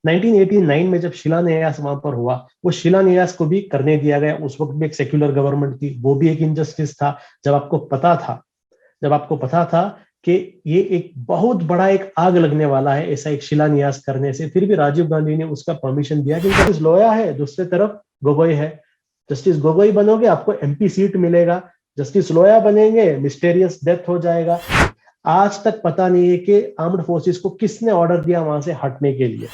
1989 में जब शिलान्यास वहां पर हुआ, वो शिलान्यास को भी करने दिया गया। उस वक्त भी एक सेक्युलर गवर्नमेंट थी, वो भी एक इनजस्टिस था। जब आपको पता था कि ये एक बहुत बड़ा एक आग लगने वाला है ऐसा एक शिलान्यास करने से, फिर भी राजीव गांधी ने उसका परमिशन दिया। क्योंकि जस्टिस लोया है, दूसरी तरफ गोगोई है। जस्टिस गोगोई बनोगे आपको एमपी सीट मिलेगा, जस्टिस लोया बनेंगे मिस्टेरियस डेथ हो जाएगा। आज तक पता नहीं है कि आर्म्ड फोर्सेस को किसने ऑर्डर दिया वहां से हटने के लिए।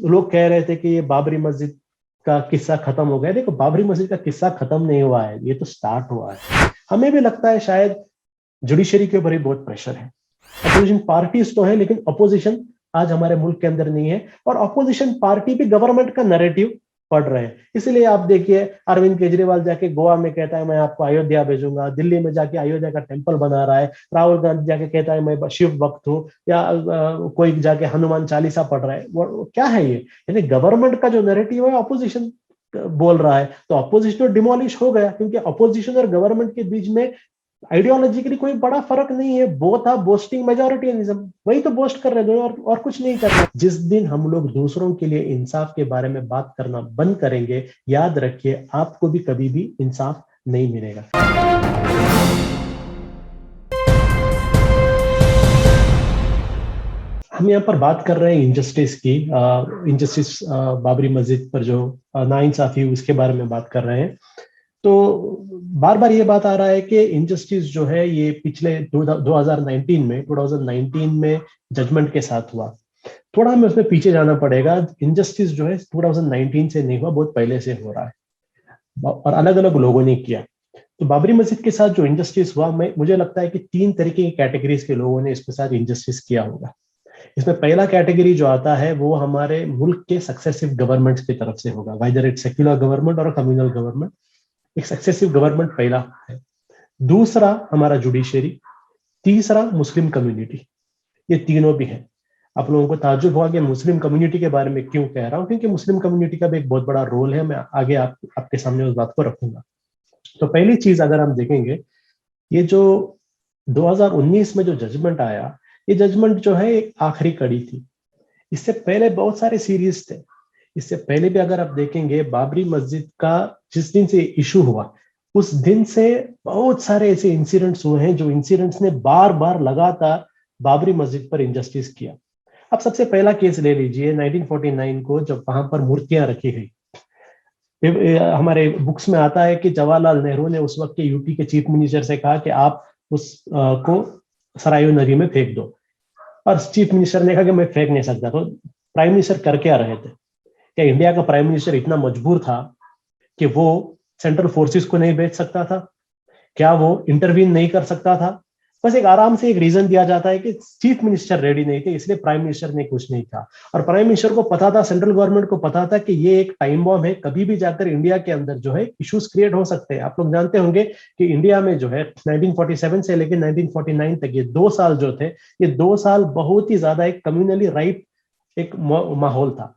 लोग कह रहे थे कि ये बाबरी मस्जिद का किस्सा खत्म हो गया। देखो, बाबरी मस्जिद का किस्सा खत्म नहीं हुआ है, ये तो स्टार्ट हुआ है। हमें भी लगता है शायद जुडिशरी के ऊपर ही बहुत प्रेशर है। अपोजिशन पार्टीज तो है, लेकिन अपोजिशन आज हमारे मुल्क के अंदर नहीं है, और अपोजिशन पार्टी भी गवर्नमेंट का नैरेटिव पढ़ रहे हैं। इसलिए आप देखिए, अरविंद केजरीवाल जाके गोवा में कहता है मैं आपको अयोध्या भेजूंगा, दिल्ली में जाके अयोध्या का टेम्पल बना रहा है, राहुल गांधी जाके कहता है मैं शिव भक्त हूँ, या कोई जाके हनुमान चालीसा पढ़ रहा है। वो क्या है ये? यानी गवर्नमेंट का जो नैरेटिव है अपोजिशन बोल रहा है, तो अपोजिशन तो डिमोलिश हो गया, क्योंकि अपोजिशन और गवर्नमेंट के बीच में आइडियोलॉजिकली कोई बड़ा फर्क नहीं है। बोथ आर बोस्टिंग मेजोरिटेरियनिज्म, वही तो बोस्ट कर रहे हैं और कुछ नहीं कर रहे। जिस दिन हम लोग दूसरों के लिए इंसाफ के बारे में बात करना बंद करेंगे, याद रखिए आपको भी कभी भी इंसाफ नहीं मिलेगा। हम यहाँ पर बात कर रहे हैं इनजस्टिस की, इनजस्टिस बाबरी मस्जिद पर जो नाइंसाफी उसके बारे में बात कर रहे हैं। तो बार बार ये बात आ रहा है कि इनजस्टिस जो है ये पिछले 2019 में जजमेंट के साथ हुआ। थोड़ा हमें उसमें पीछे जाना पड़ेगा। इनजस्टिस जो है 2019 से नहीं हुआ, बहुत पहले से हो रहा है और अलग अलग लोगों ने किया। तो बाबरी मस्जिद के साथ जो इनजस्टिस हुआ, मुझे लगता है कि 3 तरीके की कैटेगरीज के लोगों ने इसके साथ इनजस्टिस किया होगा। इसमें पहला कैटेगरी जो आता है वो हमारे मुल्क के सक्सेसिव गवर्नमेंट्स की तरफ से होगा, वाइदर इट सेक्युलर गवर्नमेंट और कम्युनल गवर्नमेंट। एक सक्सेसिव गवर्नमेंट पहला है। दूसरा हमारा जुडिशरी, तीसरा मुस्लिम कम्युनिटी। ये तीनों भी है। आप लोगों को ताज्जुब होगा कि मुस्लिम कम्युनिटी के बारे में क्यों कह रहा हूं, क्योंकि मुस्लिम कम्युनिटी का भी एक बहुत बड़ा रोल है। मैं आगे आपके सामने उस बात को रखूंगा। तो पहली चीज अगर हम देखेंगे, ये जो 2019 में जो जजमेंट आया, ये जजमेंट जो है एक आखिरी कड़ी थी। इससे पहले बहुत सारे सीरीज थे। इससे पहले भी अगर आप देखेंगे, बाबरी मस्जिद का जिस दिन से इशू हुआ उस दिन से बहुत सारे ऐसे इंसिडेंट्स हुए हैं, जो इंसिडेंट्स ने बार बार लगातार बाबरी मस्जिद पर इनजस्टिस किया। अब सबसे पहला केस ले लीजिए 1949 को, जब वहां पर मूर्तियां रखी गई। हमारे बुक्स में आता है कि जवाहरलाल नेहरू ने उस वक्त के यूपी के चीफ मिनिस्टर से कहा कि आप उस को सरायू नदी में फेंक दो, और चीफ मिनिस्टर ने कहा कि मैं फेंक नहीं सकता। तो प्राइम मिनिस्टर कर क्या रहे थे? क्या इंडिया का प्राइम मिनिस्टर इतना मजबूर था कि वो सेंट्रल फोर्सेस को नहीं भेज सकता था? क्या वो इंटरवीन नहीं कर सकता था? बस एक आराम से एक रीजन दिया जाता है कि चीफ मिनिस्टर रेडी नहीं थे, इसलिए प्राइम मिनिस्टर ने कुछ नहीं कहा। और प्राइम मिनिस्टर को पता था, सेंट्रल गवर्नमेंट को पता था कि ये एक टाइम बॉम्ब है, कभी भी जाकर इंडिया के अंदर जो है इश्यूज क्रिएट हो सकते हैं। आप लोग जानते होंगे कि इंडिया में जो है 1947 से लेकर 1949 तक ये 2 साल जो थे, ये 2 साल बहुत ही ज्यादा एक कम्युनली राइप एक माहौल था।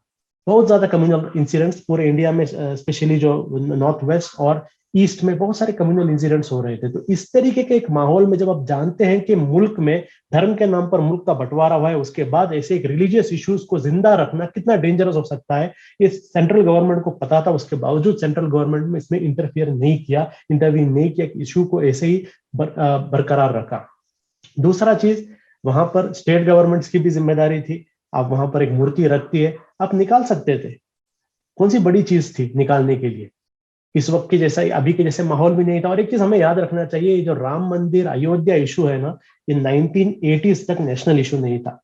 बहुत ज्यादा कम्युनल इंसिडेंट्स पूरे इंडिया में, स्पेशली जो नॉर्थ वेस्ट और ईस्ट में बहुत सारे कम्युनल इंसिडेंट्स हो रहे थे। तो इस तरीके के एक माहौल में जब आप जानते हैं कि मुल्क में धर्म के नाम पर मुल्क का बंटवारा हुआ है, उसके बाद ऐसे एक रिलीजियस इश्यूज को जिंदा रखना कितना डेंजरस हो सकता है, ये सेंट्रल गवर्नमेंट को पता था। उसके बावजूद सेंट्रल गवर्नमेंट में इसमें इंटरफियर नहीं किया, इंटरवीन नहीं किया, इशू को ऐसे ही बरकरार रखा। दूसरा चीज, वहां पर स्टेट गवर्नमेंट्स की भी जिम्मेदारी थी। आप वहां पर एक मूर्ति रखती है, आप निकाल सकते थे। कौन सी बड़ी चीज थी निकालने के लिए? इस वक्त के जैसा, अभी के जैसे माहौल भी नहीं था। और एक चीज हमें याद रखना चाहिए, ये जो राम मंदिर अयोध्या इशू है ना, ये 1980s तक नेशनल इशू नहीं था।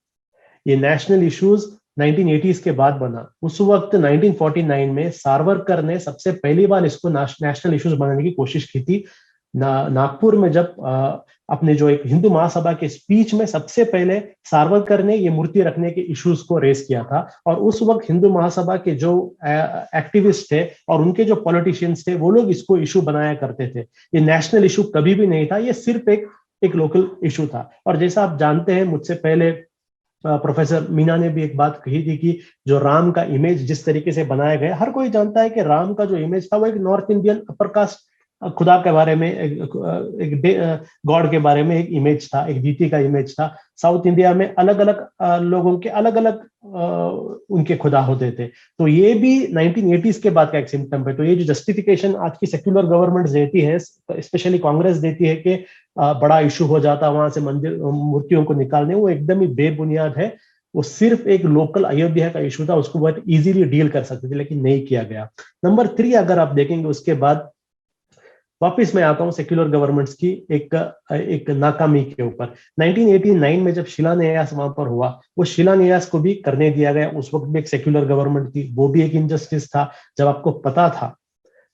ये नेशनल इश्यूज 1980s के बाद बना। उस वक्त 1949 में सावरकर ने सबसे पहली बार इसको नेशनल इश्यूज बनाने की कोशिश की थी। नागपुर में जब अपने जो एक हिंदू महासभा के स्पीच में सबसे पहले सावरकर ने ये मूर्ति रखने के इश्यूज को रेस किया था। और उस वक्त हिंदू महासभा के जो एक्टिविस्ट थे और उनके जो पॉलिटिशियंस थे, वो लोग इसको इशू बनाया करते थे। ये नेशनल इशू कभी भी नहीं था, ये सिर्फ एक लोकल इशू था। और जैसा आप जानते हैं, मुझसे पहले प्रोफेसर मीना ने भी एक बात कही थी कि जो राम का इमेज जिस तरीके से बनाया गया, हर कोई जानता है कि राम का जो इमेज था वो एक नॉर्थ इंडियन अपर कास्ट खुदा के बारे में, एक गॉड के बारे में एक इमेज था, एक डीटी का इमेज था। साउथ इंडिया में अलग अलग लोगों के अलग अलग उनके खुदा होते थे। तो ये भी 1980s के बाद का एक सिम्टम है। तो ये जो जस्टिफिकेशन आज की सेक्युलर गवर्नमेंट देती है, स्पेशली कांग्रेस देती है कि बड़ा इशू हो जाता वहां से मंदिर मूर्तियों को निकालने, वो एकदम ही बेबुनियाद है। वो सिर्फ एक लोकल अयोध्या का इशू था, उसको बहुत इजीली डील कर सकते थे, लेकिन नहीं किया गया। नंबर 3 अगर आप देखेंगे उसके बाद, वापिस मैं आता हूं सेक्युलर गवर्नमेंट्स की एक नाकामी के ऊपर। 1989 में जब शिलान्यास वहां पर हुआ, वो शिलान्यास को भी करने दिया गया। उस वक्त भी एक सेक्युलर गवर्नमेंट थी, वो भी एक इनजस्टिस था। जब आपको पता था,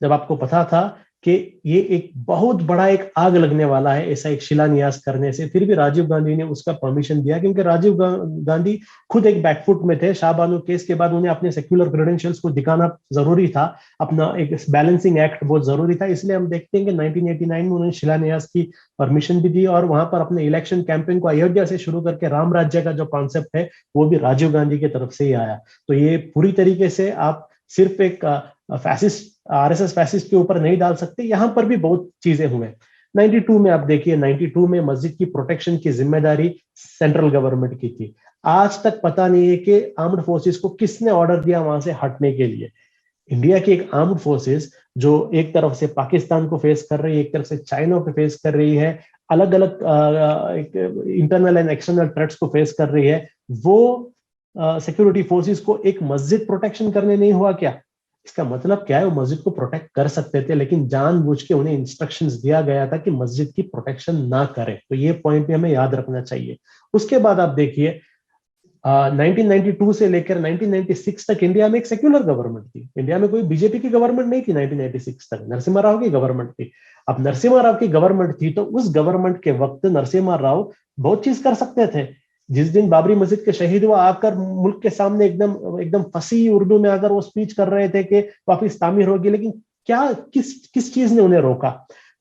जब आपको पता था कि ये एक बहुत बड़ा एक आग लगने वाला है ऐसा एक शिलान्यास करने से, फिर भी राजीव गांधी ने उसका परमिशन दिया, क्योंकि राजीव गांधी खुद एक बैकफुट में थे। शाहबानो केस के बाद उन्हें अपने सेक्युलर क्रेडेंशियल्स को दिखाना जरूरी था, अपना एक बैलेंसिंग एक्ट बहुत जरूरी था। इसलिए हम देखते हैं कि 1989 में उन्होंने शिलान्यास की परमिशन भी दी, और वहां पर अपने इलेक्शन कैंपेन को अयोध्या से शुरू करके राम राज्य का जो कॉन्सेप्ट है वो भी राजीव गांधी की तरफ से ही आया। तो ये पूरी तरीके से आप सिर्फ एक फैसिस्ट, आरएसएस फैसिस्ट के ऊपर नहीं डाल सकते, यहां पर भी बहुत चीजें हुए। 92 में आप देखिए, 92 में मस्जिद की प्रोटेक्शन की जिम्मेदारी सेंट्रल गवर्नमेंट की थी। आज तक पता नहीं है कि आर्म्ड फोर्सेस को किसने ऑर्डर दिया वहां से हटने के लिए। इंडिया की एक आर्म्ड फोर्सेस जो एक तरफ से पाकिस्तान को फेस कर रही है, एक तरफ से चाइना को फेस कर रही है, अलग अलग इंटरनल एंड एक्सटर्नल थ्रेट्स को फेस कर रही है, वो सिक्योरिटी फोर्सेस को एक मस्जिद प्रोटेक्शन करने नहीं हुआ क्या? इसका मतलब क्या है? वो मस्जिद को प्रोटेक्ट कर सकते थे, लेकिन जानबूझ के उन्हें इंस्ट्रक्शंस दिया गया था कि मस्जिद की प्रोटेक्शन ना करें। तो ये पॉइंट भी हमें याद रखना चाहिए। उसके बाद आप देखिए 1992 से लेकर 1996 तक इंडिया में एक सेक्युलर गवर्नमेंट थी। इंडिया में कोई बीजेपी की गवर्नमेंट नहीं थी 1996 तक, नरसिम्हा राव की गवर्नमेंट थी। अब नरसिम्हा राव की गवर्नमेंट थी तो उस गवर्नमेंट के वक्त नरसिम्हा राव बहुत चीज कर सकते थे। जिस दिन बाबरी मस्जिद के शहीद हुआ, आकर मुल्क के सामने एकदम एकदम फसी उर्दू में अगर वो स्पीच कर रहे थे कि वापिस तामीर होगी, लेकिन क्या किस किस चीज ने उन्हें रोका?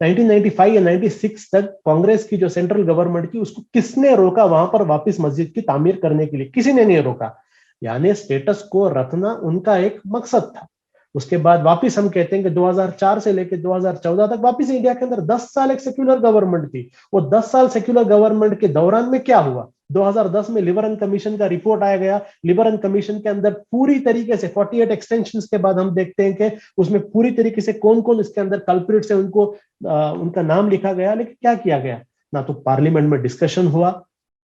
1995 या 96 तक कांग्रेस की जो सेंट्रल गवर्नमेंट थी, उसको किसने रोका वहां पर वापस मस्जिद की तामीर करने के लिए? किसी ने नहीं रोका। यानी स्टेटस को रखना उनका एक मकसद था। उसके बाद वापस हम कहते हैं कि 2004 से लेकर 2014 तक वापस इंडिया के अंदर 10 साल एक सेक्युलर गवर्नमेंट थी। वो 10 साल सेक्युलर गवर्नमेंट के दौरान में क्या हुआ? 2010 में लिबरन कमीशन का रिपोर्ट आया गया। लिबरन कमीशन के अंदर पूरी तरीके से 48 एक्सटेंशंस के बाद हम देखते हैं कि उसमें पूरी तरीके से कौन कौन इसके अंदर कल्प्रिट्स है उनको उनका नाम लिखा गया। लेकिन क्या किया गया? ना तो पार्लियामेंट में डिस्कशन हुआ,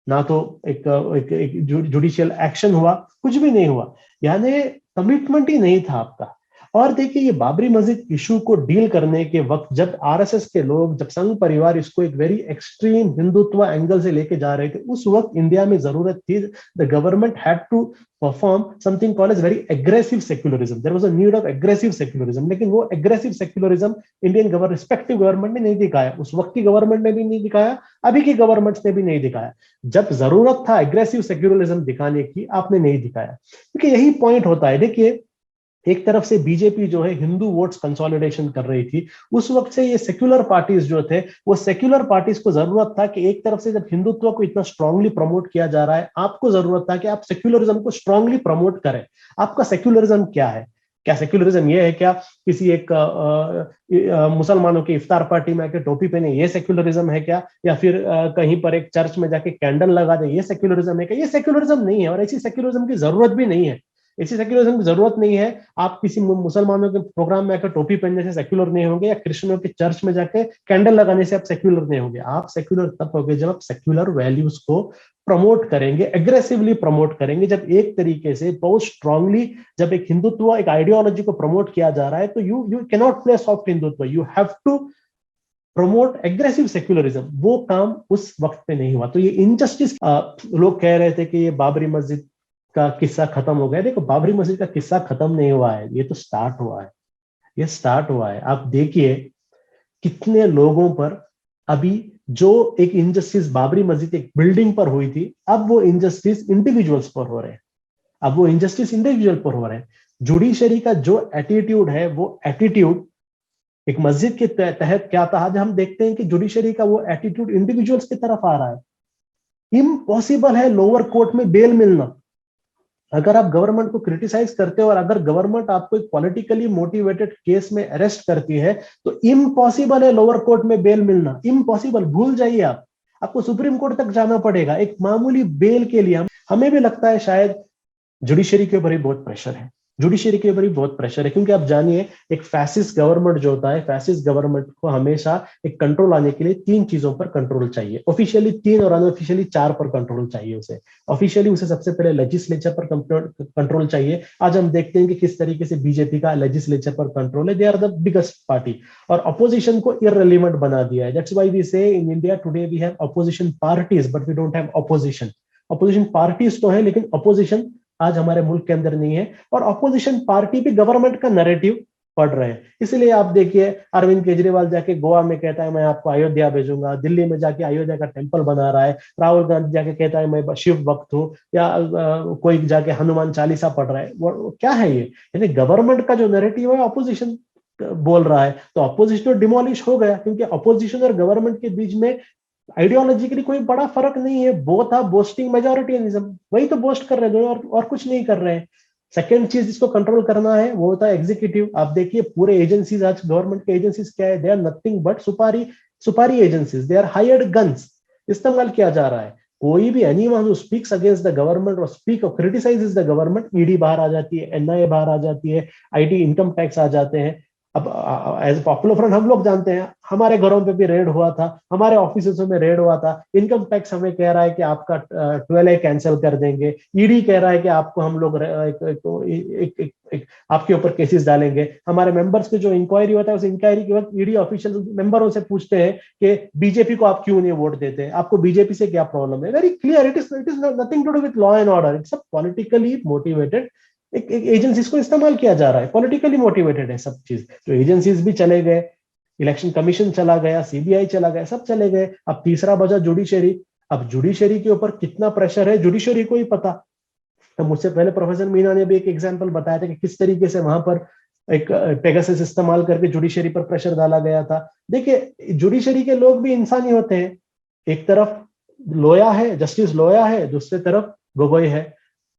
ना तो एक जुडिशियल एक्शन हुआ, कुछ भी नहीं हुआ। यानी कमिटमेंट ही नहीं था आपका। और देखिए, ये बाबरी मस्जिद इशू को डील करने के वक्त जब आरएसएस के लोग, जब संघ परिवार इसको एक वेरी एक्सट्रीम हिंदुत्व एंगल से लेके जा रहे थे, उस वक्त इंडिया में जरूरत थी, the government had to perform something called as very aggressive secularism. There was a need of aggressive secularism. लेकिन वो aggressive secularism Indian respective government ने नहीं दिखाया, उस वक्त की गवर्नमेंट ने भी नहीं दिखाया, अभी की गवर्नमेंट्स ने भी नहीं दिखाया। जब जरूरत था एग्रेसिव सेक्युलरिज्म दिखाने की, आपने नहीं दिखाया। क्योंकि यही पॉइंट होता है। देखिए, एक तरफ से बीजेपी जो है हिंदू वोट्स कंसोलिडेशन कर रही थी, उस वक्त से ये सेक्युलर पार्टीज जो थे, वो सेक्युलर पार्टीज को जरूरत था कि एक तरफ से जब हिंदुत्व को इतना स्ट्रांगली प्रमोट किया जा रहा है, आपको जरूरत था कि आप सेक्युलरिज्म को स्ट्रांगली प्रमोट करें। आपका सेक्युलरिज्म क्या है? क्या सेक्युलरिज्म ये है क्या किसी एक मुसलमानों की इफ्तार पार्टी में आके टोपी पहने, ये सेक्युलरिज्म है क्या? या फिर कहीं पर एक चर्च में जाके कैंडल लगा दे, ये सेक्युलरिज्म है क्या? ये सेक्युलरिज्म नहीं है, और ऐसी सेक्युलरिज्म की जरूरत भी नहीं है। ऐसी सेक्युलरिज्म की जरूरत नहीं है। आप किसी मुसलमानों के प्रोग्राम में आकर टोपी पहनने से सेक्युलर नहीं होंगे, या क्रिश्चियनों के चर्च में जाके कैंडल लगाने से आप सेक्युलर नहीं होंगे। आप सेक्युलर तब होंगे जब आप सेक्युलर वैल्यूज को प्रमोट करेंगे, एग्रेसिवली प्रमोट करेंगे। जब एक तरीके से बहुत स्ट्रांगली जब एक हिंदुत्व, एक आइडियोलॉजी को प्रमोट किया जा रहा है, तो you can not play soft Hindutva, you have to promote aggressive secularism. वो काम उस वक्त पे नहीं हुआ। तो ये इनजस्टिस, लोग कह रहे थे कि ये बाबरी मस्जिद का किस्सा खत्म हो गया। देखो, बाबरी मस्जिद का किस्सा खत्म नहीं हुआ है, ये तो स्टार्ट हुआ है। ये स्टार्ट हुआ है। आप देखिए कितने लोगों पर अभी जो एक इनजस्टिस बाबरी मस्जिद एक बिल्डिंग पर हुई थी, अब वो इनजस्टिस इंडिविजुअल्स पर हो रहे हैं। अब वो इनजस्टिस इंडिविजुअल पर हो रहे हैं। जुडिशरी का जो एटीट्यूड है, वो एटीट्यूड एक मस्जिद के तहत क्या था, आज हम देखते हैं कि जुडिशरी का वो एटीट्यूड इंडिविजुअल्स की तरफ आ रहा है। इम्पॉसिबल है लोअर कोर्ट में बेल मिलना। अगर आप गवर्नमेंट को क्रिटिसाइज करते हो और अगर गवर्नमेंट आपको एक पॉलिटिकली मोटिवेटेड केस में अरेस्ट करती है तो इम्पॉसिबल है लोअर कोर्ट में बेल मिलना, इम्पॉसिबल, भूल जाइए आप, आपको सुप्रीम कोर्ट तक जाना पड़ेगा एक मामूली बेल के लिए। हमें भी लगता है शायद जुडिशरी के ऊपर ही बहुत प्रेशर है, जुडिशरी के ऊपर ही बहुत प्रेशर है, क्योंकि आप जानिए एक फैसिस्ट गवर्नमेंट जो होता है, फैसिस्ट गवर्नमेंट को हमेशा एक कंट्रोल आने के लिए 3 चीजों पर कंट्रोल चाहिए, ऑफिशियली 3 और अनऑफिशियली 4 पर कंट्रोल चाहिए उसे। ऑफिशियली उसे सबसे पहले लेजिस्लेचर पर कंट्रोल चाहिए। आज हम देखते हैं कि किस तरीके से बीजेपी का लेजिस्लेचर पर कंट्रोल है, they are the biggest party, और अपोजिशन को इररिलेवेंट बना दिया है। That's why we say in India today we have opposition parties but we don't have opposition. Opposition parties तो है लेकिन अपोजिशन आज हमारे मुल्क के अंदर नहीं है, और अपोजिशन पार्टी भी गवर्नमेंट का नैरेटिव पढ़ रहे हैं। इसलिए आप देखिए अरविंद केजरीवाल जाके गोवा में कहता है मैं आपको अयोध्या भेजूंगा, दिल्ली में जाके अयोध्या का टेंपल बना रहा है, राहुल गांधी जाके कहता है मैं शिव भक्त हूँ, या कोई जाके हनुमान चालीसा पढ़ रहा है। वो क्या है ये, यानी गवर्नमेंट का जो नैरेटिव है अपोजिशन बोल रहा है, तो अपोजिशन तो डिमोलिश हो गया, क्योंकि अपोजिशन और गवर्नमेंट के बीच में आइडियोलॉजिकली कोई बड़ा फर्क नहीं है, बोथ आर बोस्टिंग मेजोरिटेरियनिज्म, वही तो बोस्ट कर रहे हैं और कुछ नहीं कर रहे हैं। सेकेंड चीज जिसको कंट्रोल करना है वो होता है एग्जीक्यूटिव। आप देखिए पूरे एजेंसीज, आज गवर्नमेंट के एजेंसीज क्या है, they are nothing but supari agencies, they are hired guns, इस्तेमाल किया जा रहा है। कोई भी anyone who speaks against the government और स्पीक और क्रिटिसाइजेस द गवर्नमेंट, ईडी बाहर आ जाती है, एनआईए बाहर आ जाती है, आईटी इनकम टैक्स आ जाते हैं। अब एज पॉपुलर फ्रंट हम लोग जानते हैं, हमारे घरों पे भी रेड हुआ था, हमारे ऑफिस में रेड हुआ था, इनकम टैक्स हमें कह रहा है कि आपका 12A कैंसिल कर देंगे, ईडी कह रहा है कि आपको हम लोग आपके ऊपर केसेस डालेंगे। हमारे मेंबर्स पे जो इंक्वायरी होता है उस इंक्वायरी के वक्त ईडी ऑफिशियल मेंबरों से पूछते हैं कि बीजेपी को आप क्यों नहीं वोट देते, आपको बीजेपी से क्या प्रॉब्लम है। Very clear, it is nothing to do with law and order, it's a politically motivated, एक एजेंसीज को इस्तेमाल किया जा रहा है, पॉलिटिकली मोटिवेटेड है सब चीज। तो एजेंसीज भी चले गए, इलेक्शन कमीशन चला गया, सीबीआई चला गया, सब चले गए। अब तीसरा बचा जुडिशरी। अब जुडिशरी के ऊपर कितना प्रेशर है जुडिशरी को ही पता। तो मुझसे पहले प्रोफेसर मीना ने भी एक एग्जांपल बताया था कि किस तरीके से वहां पर एक पेगासस इस्तेमाल करके जुडिशरी पर प्रेशर डाला गया था। देखिए जुडिशरी के लोग भी इंसान ही होते हैं, एक तरफ लोया है, जस्टिस लोया है, दूसरी तरफ गोगोई है।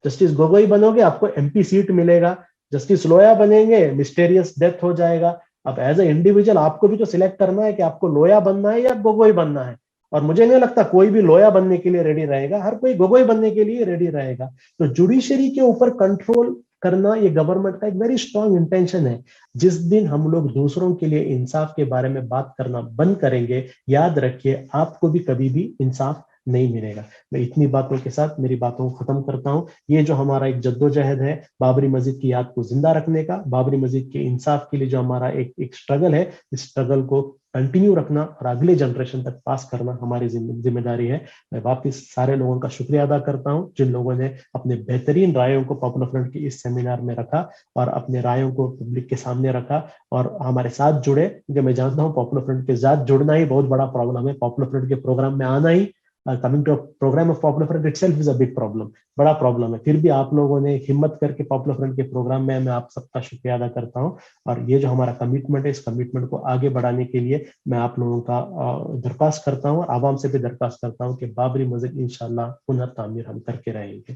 जस्टिस गोगोई बनोगे आपको एमपी सीट मिलेगा, जस्टिस लोया बनेंगे मिस्टेरियस डेथ हो जाएगा। अब एज ए इंडिविजुअल आपको भी तो सिलेक्ट करना है कि आपको लोया बनना है या गोगोई बनना है, और मुझे नहीं लगता कोई भी लोया बनने के लिए रेडी रहेगा, हर कोई गोगोई बनने के लिए रेडी रहेगा। तो जुडिशरी के ऊपर कंट्रोल करना ये गवर्नमेंट का एक वेरी स्ट्रॉन्ग इंटेंशन है। जिस दिन हम लोग दूसरों के लिए इंसाफ के बारे में बात करना बंद करेंगे, याद रखिए आपको भी कभी भी इंसाफ नहीं मिलेगा। मैं इतनी बातों के साथ मेरी बातों को खत्म करता हूं। ये जो हमारा एक जद्दोजहद है बाबरी मस्जिद की याद को जिंदा रखने का, बाबरी मस्जिद के इंसाफ के लिए जो हमारा एक स्ट्रगल है, इस स्ट्रगल को कंटिन्यू रखना और अगले जनरेशन तक पास करना हमारी जिम्मेदारी है। मैं वापस सारे लोगों का शुक्रिया अदा करता हूं जिन लोगों ने अपने बेहतरीन रायों को पॉपुलर फ्रंट के इस सेमिनार में रखा और अपने रायों को पब्लिक के सामने रखा और हमारे साथ जुड़े, क्योंकि मैं जानता हूं पॉपुलर फ्रंट के साथ जुड़ना ही बहुत बड़ा प्रॉब्लम है, पॉपुलर फ्रंट के प्रोग्राम में आना ही, coming to program of popular front itself is a big problem, बड़ा प्रॉब्लम है। फिर भी आप लोगों ने हिम्मत करके पॉपुलर फ्रंट के प्रोग्राम में, मैं आप सबका शुक्रिया अदा करता हूं। और ये जो हमारा कमिटमेंट है, इस कमिटमेंट को आगे बढ़ाने के लिए मैं आप लोगों का दरख्वास्त करता हूं और आवाम से भी दरख्वास्त करता हूं कि बाबरी मस्जिद इंशाल्लाह पुनः तामीर हम करके रहेंगे।